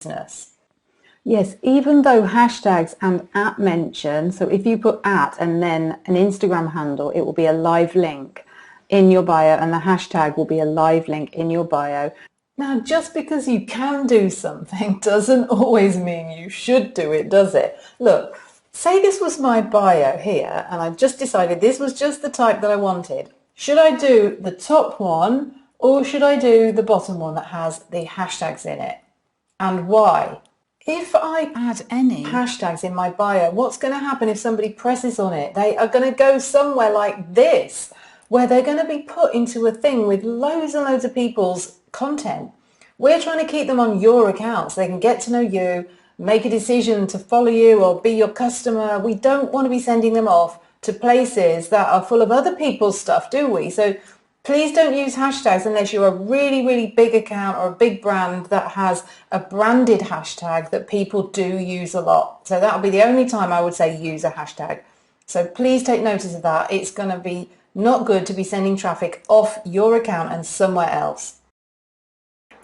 business. Yes, even though hashtags and at mention, so if you put at and then an Instagram handle, it will be a live link in your bio, and the hashtag will be a live link in your bio. Now, just because you can do something doesn't always mean you should do it, does it? Look, say this was my bio here, and I just decided this was just the type that I wanted. Should I do the top one, or should I do the bottom one that has the hashtags in it? And why? If I add any hashtags in my bio, what's going to happen if somebody presses on it? They are going to go somewhere like this, where they're going to be put into a thing with loads and loads of people's content. We're trying to keep them on your account so they can get to know you, make a decision to follow you or be your customer. We don't want to be sending them off to places that are full of other people's stuff, do we? So please don't use hashtags unless you're a really, really big account or a big brand that has a branded hashtag that people do use a lot. So that'll be the only time I would say use a hashtag. So please take notice of that. It's going to be not good to be sending traffic off your account and somewhere else.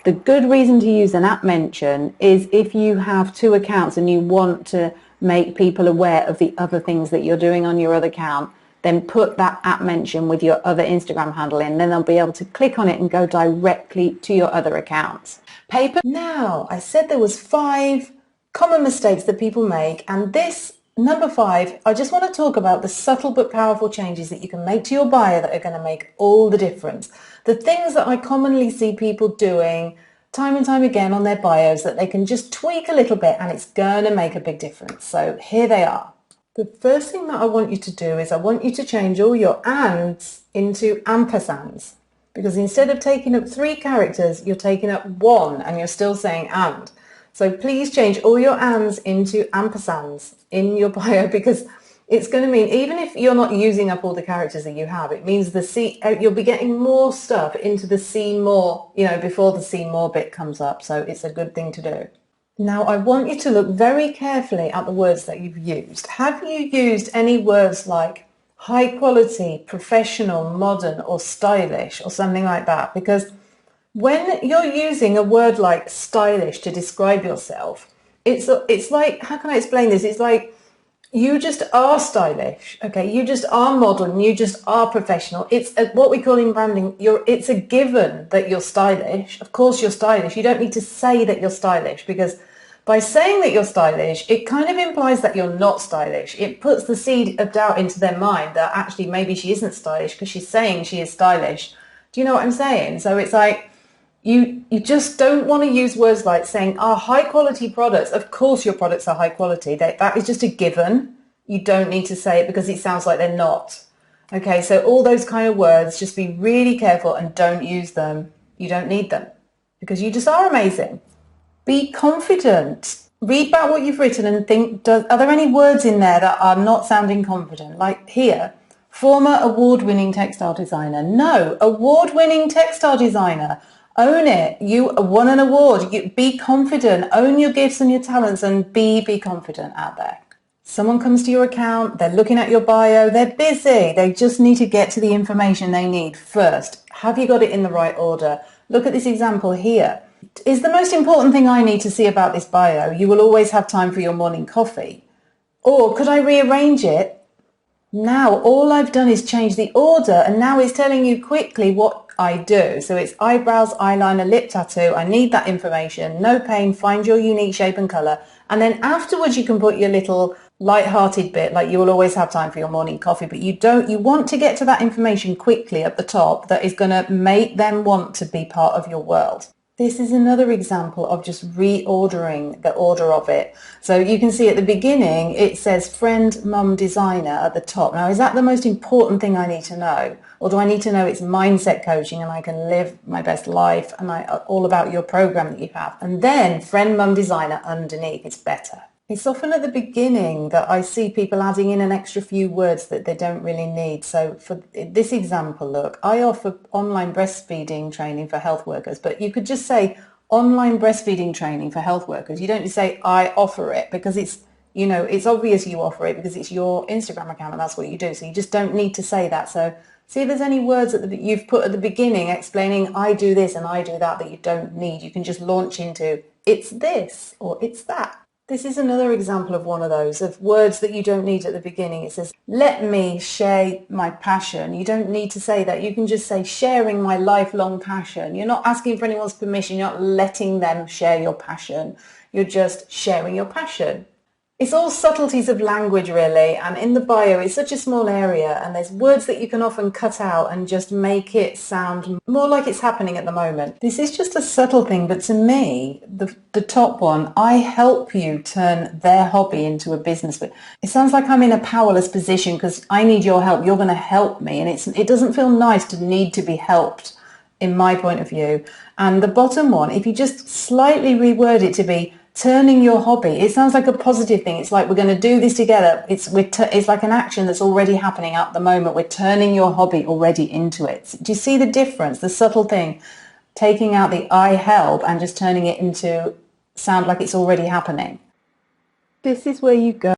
The good reason to use an at mention is if you have two accounts and you want to make people aware of the other things that you're doing on your other account, then put that at mention with your other Instagram handle in, then they'll be able to click on it and go directly to your other accounts. Now, I said there was 5 common mistakes that people make, and this number 5, I just want to talk about the subtle but powerful changes that you can make to your bio that are going to make all the difference. The things that I commonly see people doing time and time again on their bios that they can just tweak a little bit and it's going to make a big difference. So here they are. The first thing that I want you to do is I want you to change all your ands into ampersands, because instead of taking up 3 characters, you're taking up 1 and you're still saying and. So please change all your ands into ampersands in your bio, because it's going to mean even if you're not using up all the characters that you have, it means you'll be getting more stuff into the see more, before the see more bit comes up. So it's a good thing to do. Now, I want you to look very carefully at the words that you've used. Have you used any words like high quality, professional, modern, or stylish, or something like that? Because when you're using a word like stylish to describe yourself, it's like, how can I explain this? It's like you just are stylish, okay? You just are modern, you just are professional. It's what we call in branding, it's a given that you're stylish. Of course you're stylish. You don't need to say that you're stylish, because by saying that you're stylish, it kind of implies that you're not stylish. It puts the seed of doubt into their mind that actually maybe she isn't stylish because she's saying she is stylish. Do you know what I'm saying? So it's like, you just don't want to use words like saying, high quality products. Of course your products are high quality. That is just a given. You don't need to say it because it sounds like they're not. Okay, so all those kind of words, just be really careful and don't use them. You don't need them because you just are amazing. Be confident. Read back what you've written and think, are there any words in there that are not sounding confident? Like here, former award-winning textile designer. No, award-winning textile designer. Own it. You won an award. Be confident. Own your gifts and your talents and be confident out there. Someone comes to your account, they're looking at your bio, they're busy. They just need to get to the information they need first. Have you got it in the right order? Look at this example here. Is the most important thing I need to see about this bio, you will always have time for your morning coffee? Or could I rearrange it? Now all I've done is change the order and now it's telling you quickly what I do. So it's eyebrows, eyeliner, lip tattoo. I need that information. No pain, find your unique shape and colour. And then afterwards you can put your little light-hearted bit, like you will always have time for your morning coffee, but you want to get to that information quickly at the top that is going to make them want to be part of your world. This is another example of just reordering the order of it. So you can see at the beginning, it says friend, mum, designer at the top. Now, is that the most important thing I need to know? Or do I need to know it's mindset coaching and I can live my best life and all about your program that you have? And then friend, mum, designer underneath, it's better. It's often at the beginning that I see people adding in an extra few words that they don't really need. So for this example, look, I offer online breastfeeding training for health workers, but you could just say online breastfeeding training for health workers. You don't just say I offer it, because it's obvious you offer it because it's your Instagram account and that's what you do. So you just don't need to say that. So see if there's any words you've put at the beginning explaining I do this and I do that you don't need. You can just launch into it's this or it's that. This is another example of one of those, of words that you don't need at the beginning. It says, let me share my passion. You don't need to say that. You can just say, sharing my lifelong passion. You're not asking for anyone's permission. You're not letting them share your passion. You're just sharing your passion. It's all subtleties of language, really, and in the bio it's such a small area, and there's words that you can often cut out and just make it sound more like it's happening at the moment. This is just a subtle thing, but to me, the top one, I help you turn their hobby into a business. But it sounds like I'm in a powerless position because I need your help. You're going to help me, and it doesn't feel nice to need to be helped, in my point of view. And the bottom one, if you just slightly reword it to be turning your hobby, it sounds like a positive thing. It's like we're going to do this together. It's like an action that's already happening at the moment. We're turning your hobby already into it. Do you see the difference, the subtle thing? Taking out the I help and just turning it into sound like it's already happening. This is where you go